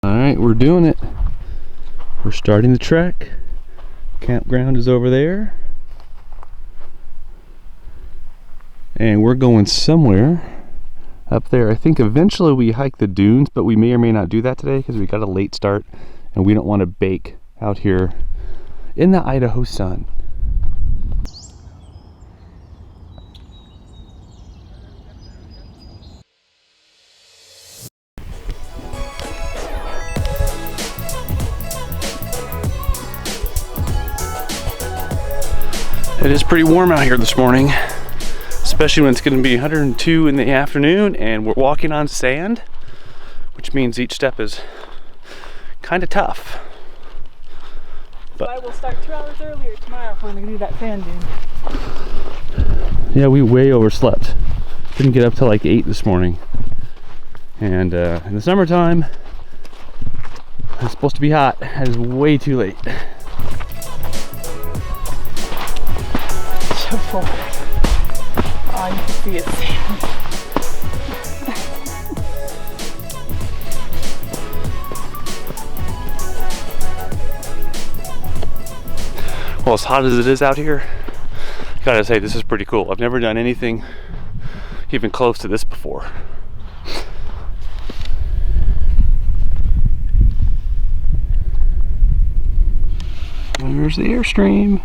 All right, we're doing it. We're starting the trek. Campground is over there. And we're going somewhere up there. I think eventually we hike the dunes, but we may or may not do that today because we got a late start and we don't want to bake out here in the Idaho sun. It is pretty warm out here this morning, especially when it's going to be 102 in the afternoon and we're walking on sand, which means each step is kind of tough. But I will start 2 hours earlier tomorrow if we're going to do that sand dune. Yeah, we way overslept. Didn't get up till like 8 this morning. And in the summertime, it's supposed to be hot. That is way too late. So full. All you can see is sand. Well, as hot as it is out here, I gotta say this is pretty cool. I've never done anything even close to this before. There's the Airstream.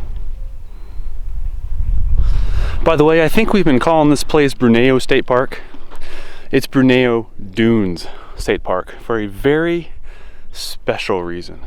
By the way, I think we've been calling this place Bruneau State Park. It's Bruneau Dunes State Park for a very special reason.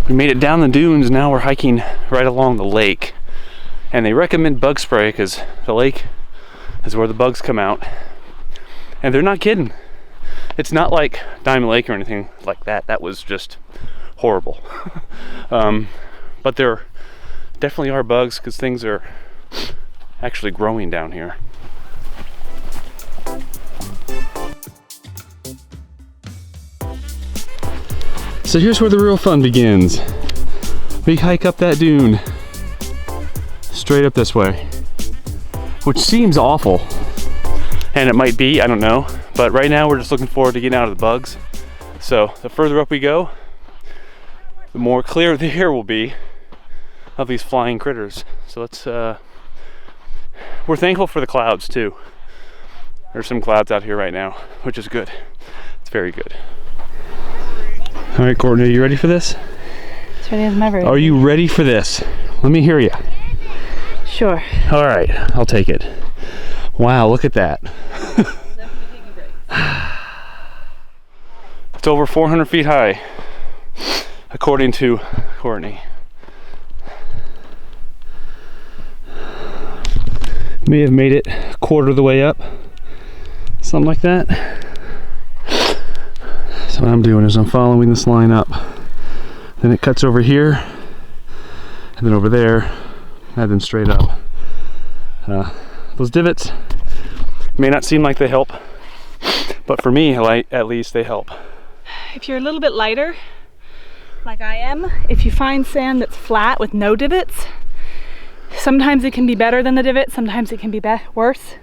We made it down the dunes, now we're hiking right along the lake. And they recommend bug spray because the lake is where the bugs come out. And they're not kidding. It's not like Diamond Lake or anything like that. That was just horrible. But there definitely are bugs because things are actually growing down here. So here's where the real fun begins. We hike up that dune, straight up this way, which seems awful. And it might be, I don't know. But right now we're just looking forward to getting out of the bugs. So the further up we go, the more clear the air will be of these flying critters. So let's, we're thankful for the clouds too. There's some clouds out here right now, which is good. It's very good. All right, Courtney, are you ready for this? As ready as ever. Are you ready for this? Let me hear you. Sure. All right, I'll take it. Wow, look at that. It's over 400 feet high, according to Courtney. May have made it a quarter of the way up, something like that. So what I'm doing is I'm following this line up. Then it cuts over here, and then over there, and then straight up. Those divots may not seem like they help, but for me, at least, they help. If you're a little bit lighter, like I am, if you find sand that's flat with no divots, sometimes it can be better than the divot, sometimes it can be worse.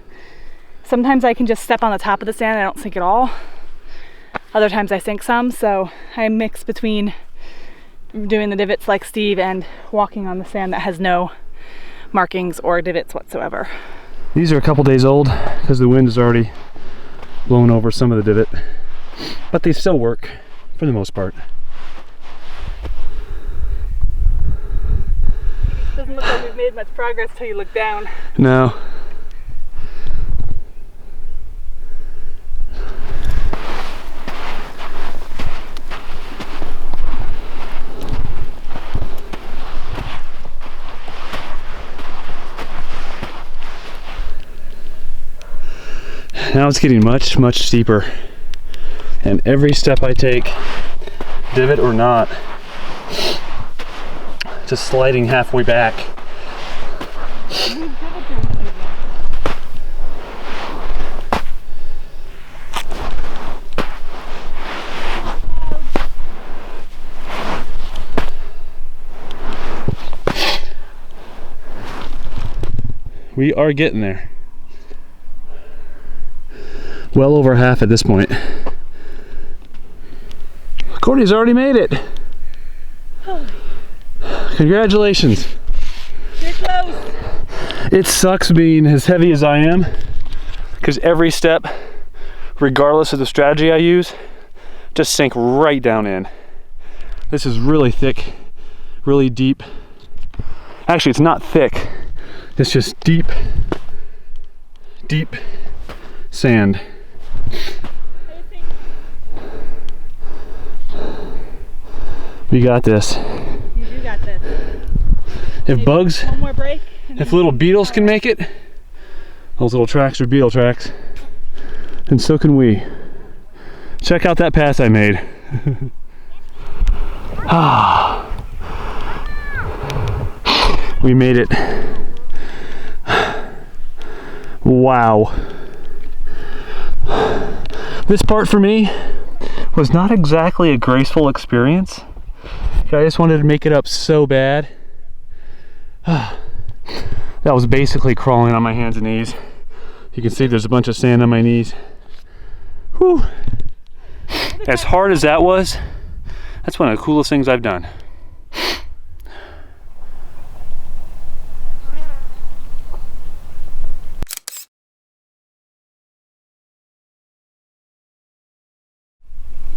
Sometimes I can just step on the top of the sand and I don't sink at all. Other times I sink some, so I mix between doing the divots like Steve and walking on the sand that has no markings or divots whatsoever. These are a couple days old because the wind has already blown over some of the divot, but they still work for the most part. Doesn't look like we've made much progress till you look down. No. Now it's getting much, much steeper. And every step I take, divot or not, just sliding halfway back. these divots are easy. We are getting there. Well over half at this point. Courtney's already made it. Congratulations. You're close. It sucks being as heavy as I am, because every step, regardless of the strategy I use, just sink right down in. This is really thick, really deep. Actually, it's not thick. It's just deep, deep sand. We got this. You do got this. If bugs, one more break, if little beetles can make it, those little tracks are beetle tracks, then so can we. Check out that pass I made. We made it. Wow. This part for me was not exactly a graceful experience. I just wanted to make it up so bad. That was basically crawling on my hands and knees. You can see there's a bunch of sand on my knees. Whew. As hard as that was, that's one of the coolest things I've done.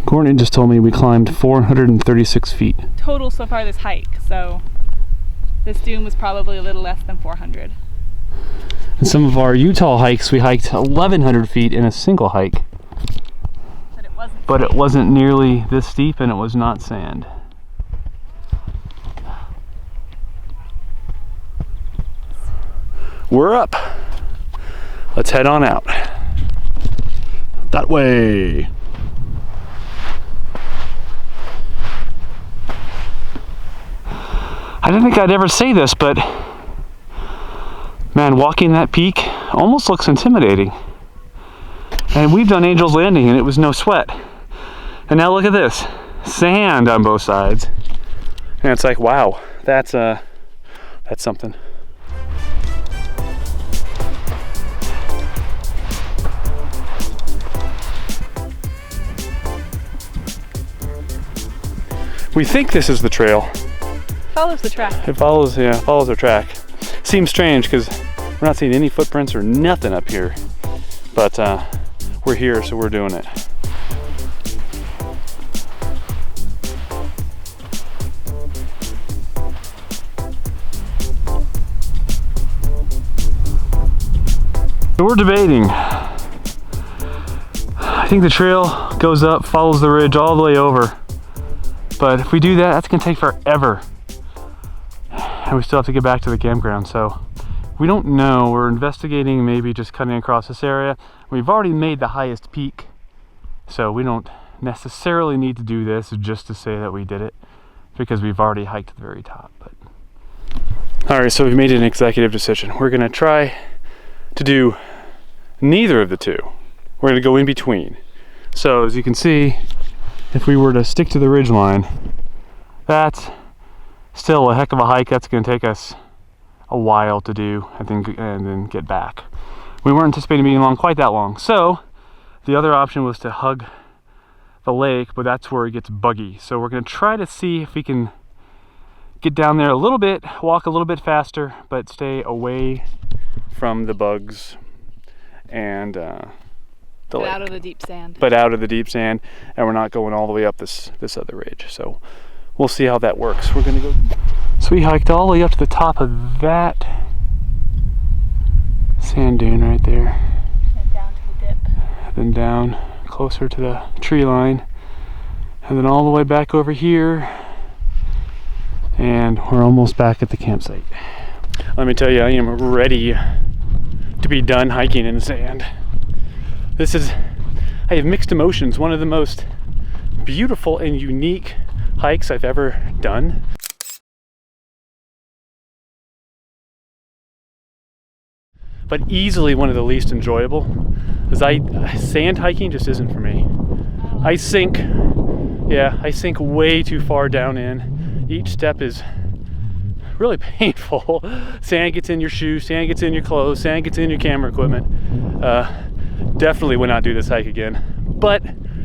Courtney just told me we climbed 436 feet. Total so far this hike, so this dune was probably a little less than 400. In some of our Utah hikes, we hiked 1,100 feet in a single hike. But it wasn't nearly this steep, and it was not sand. We're up. Let's head on out. That way. I didn't think I'd ever say this, but man, walking that peak almost looks intimidating. And we've done Angel's Landing and it was no sweat. And now look at this, sand on both sides. And it's like, wow, that's something. We think this is the trail. Follows the track. It follows, yeah, follows our track. Seems strange because we're not seeing any footprints or nothing up here. But we're here, so we're doing it. So we're debating. I think the trail goes up, follows the ridge all the way over. But if we do that, that's gonna take forever. And we still have to get back to the campground, so we don't know. We're investigating maybe just cutting across this area. We've already made the highest peak, so we don't necessarily need to do this just to say that we did it, because we've already hiked to the very top. But all right, so we've made an executive decision. We're gonna try to do neither of the two. We're gonna go in between. So as you can see, if we were to stick to the ridge line, that's still a heck of a hike. That's going to take us a while to do, I think, and then get back. We weren't anticipating being along quite that long. So the other option was to hug the lake, but that's where it gets buggy. So we're going to try to see if we can get down there a little bit, walk a little bit faster, but stay away from the bugs and the lake. Out of the deep sand. But out of the deep sand, and we're not going all the way up this other ridge. So we'll see how that works. We're gonna go. So we hiked all the way up to the top of that sand dune right there. And down to the dip. Then down closer to the tree line. And then all the way back over here. And we're almost back at the campsite. Let me tell you, I am ready to be done hiking in the sand. I have mixed emotions. One of the most beautiful and unique hikes I've ever done. but easily one of the least enjoyable. Because sand hiking just isn't for me. I sink way too far down in. Each step is really painful. Sand gets in your shoes, sand gets in your clothes, sand gets in your camera equipment. Definitely would not do this hike again, but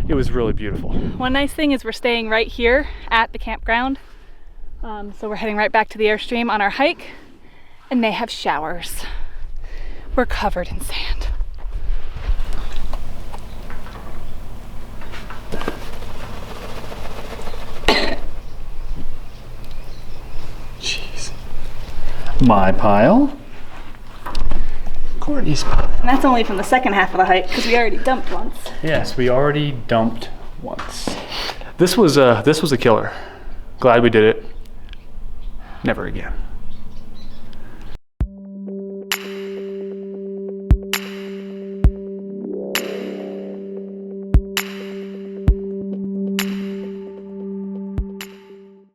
it was really beautiful. One nice thing is we're staying right here at the campground. So we're heading right back to the Airstream on our hike, and they have showers. We're covered in sand. Jeez. My pile. Courtney's pile. And that's only from the second half of the hike because we already dumped once. Yes, we already dumped once. This was a killer. Glad we did it. Never again.